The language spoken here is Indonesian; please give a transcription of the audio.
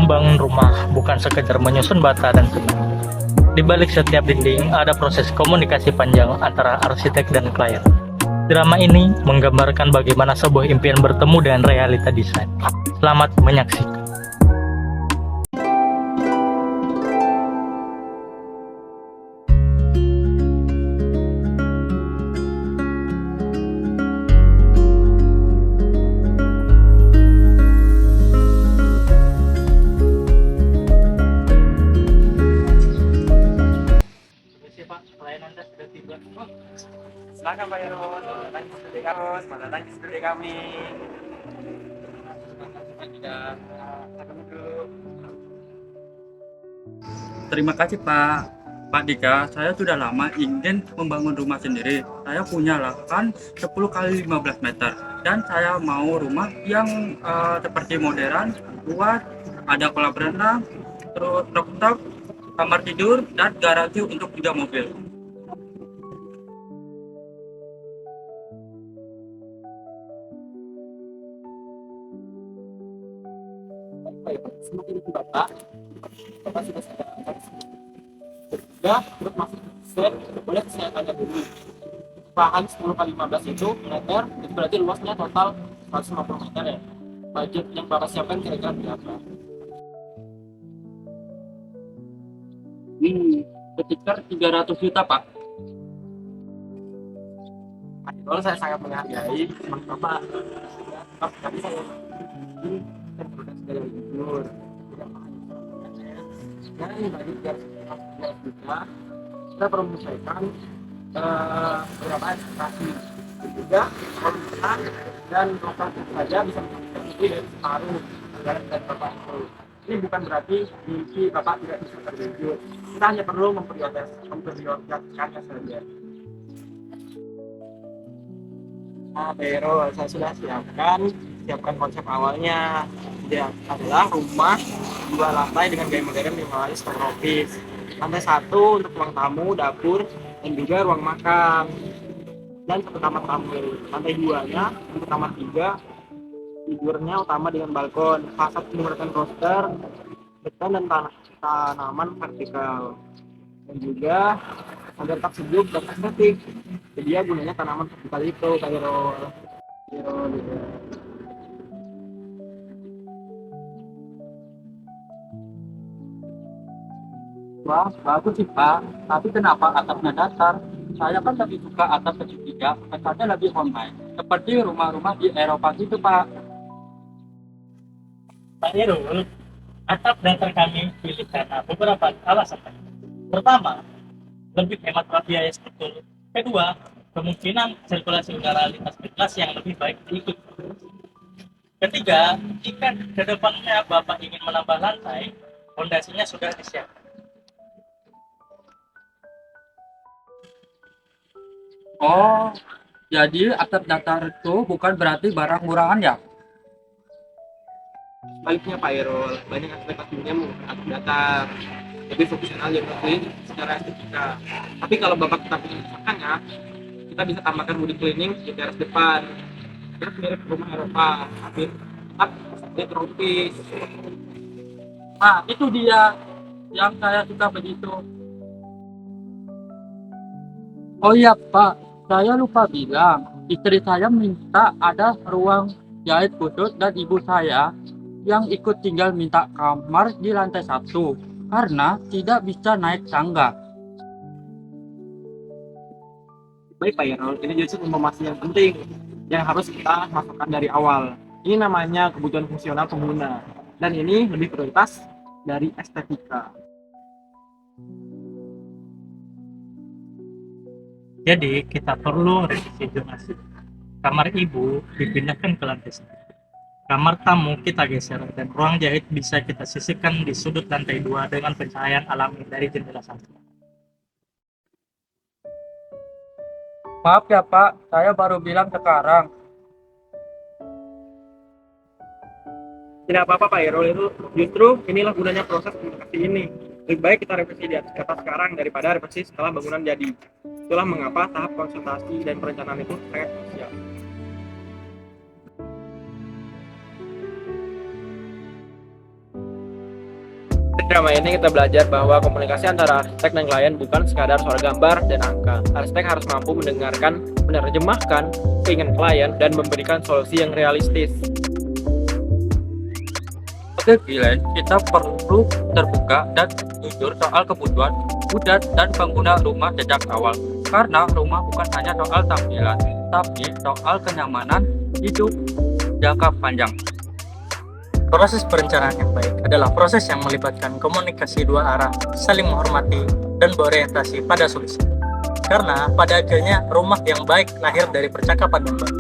membangun rumah bukan sekedar menyusun bata dan semen. Di balik setiap dinding ada proses komunikasi panjang antara arsitek dan klien. Drama ini menggambarkan bagaimana sebuah impian bertemu dengan realita desain. Selamat menyaksikan. Pak, klien Anda sudah tiba. Silakan Pak Heron, selamat datang di studi kami. Silakan duduk. Terima kasih Pak Dika, saya sudah lama ingin membangun rumah sendiri. Saya punya lahan 10 kali 15 meter dan saya mau rumah yang seperti modern, luas, ada kolam renang, terus rooftop, kamar tidur, dan garasi untuk 3 mobil. Semakin itu Bapak sudah sadar. Sudah terus masuk set, boleh saya tanya dulu. Lahan 10 kali 15 itu meter, itu berarti luasnya total 150 meter ya. Budget yang Bapak siapkan kira-kira berapa? Sekitar 300 juta Pak. Kalau saya sangat menghargai semangat Bapak. Tapi saya ini kan produk segala jujur. Tidak mengajukan dan bagi 315 juta kita perlu menyesuaikan beberapa ekspektasi. Juga kontak dan lokasi saja bisa mencapai dari separuh anggaran dari Bapak itu. Ini bukan berarti mimpi Bapak tidak bisa terwujud. Kita hanya perlu memprioritaskannya saja. Nah, Pero, saya sudah siapkan konsep awalnya. Dia adalah rumah 2 lantai dengan gaya modern minimalis tropis. Lantai 1 untuk ruang tamu, dapur, dan juga ruang makan. Dan 1 kamar tamu. Lantai 2-nya untuk kamar 3, tidurnya utama dengan balkon. Fasad menggunakan roster, beton dan tanaman vertikal. Dan juga agar tak sejuk dan estetik. Jadi dia gunanya tanaman vertikal itu kayak roll gitu. Wah, bagus sih Pak. Tapi kenapa atapnya datar? Saya kan lebih suka atap segitiga, kesannya lebih online. Seperti rumah-rumah di Eropa gitu Pak. Pak Irul, atap datar kami pilih karena beberapa alasan. Pertama, lebih hemat biaya struktur. Kedua, kemungkinan sirkulasi udara lintas kelas yang lebih baik diikuti. Ketiga, jika ke depannya Bapak ingin menambah lantai, fondasinya sudah disiapkan. Oh, jadi atap datar itu bukan berarti barang murahan ya? Sebaliknya Pak Irul, banyak aspek dunia menggunakan atap datar, lebih fungsional dan clean secara estetika. Tapi kalau Bapak tetap ingin memasakkannya, kita bisa tambahkan wood cleaning di teras depan. Kita mirip rumah Eropa, tapi tetap seperti tropis. Nah, itu dia yang saya suka begitu. Oh iya Pak, saya lupa bilang, istri saya minta ada ruang jahit khusus dan ibu saya yang ikut tinggal minta kamar di lantai 1 karena tidak bisa naik tangga. Baik Pak Irul, ini justru informasi yang penting yang harus kita masukkan dari awal. Ini namanya kebutuhan fungsional pengguna, dan ini lebih prioritas dari estetika. Jadi kita perlu revisi zonasi. Kamar ibu dipindahkan ke lantai 1. Kamar tamu kita geser dan ruang jahit bisa kita sisihkan di sudut lantai 2 dengan pencahayaan alami dari jendela 1. Maaf ya Pak, saya baru bilang sekarang. Tidak apa-apa Pak Irul, itu justru inilah gunanya proses komunikasi ini. Lebih baik kita revisi di atas kertas sekarang daripada revisi setelah bangunan jadi. Itulah mengapa tahap konsultasi dan perencanaan itu sangat krusial. drama ini kita belajar bahwa komunikasi antara arsitek dan klien bukan sekadar soal gambar dan angka. Arsitek harus mampu mendengarkan, menerjemahkan keinginan klien, dan memberikan solusi yang realistis. Oke, Glenn, kita perlu terbuka dan jujur soal kebutuhan mudah dan pengguna rumah sejak awal. Karena rumah bukan hanya soal tampilan, tapi soal kenyamanan hidup jangka panjang. Proses perencanaan yang baik adalah proses yang melibatkan komunikasi dua arah, saling menghormati, dan berorientasi pada solusi. Karena pada akhirnya rumah yang baik lahir dari percakapan yang baik.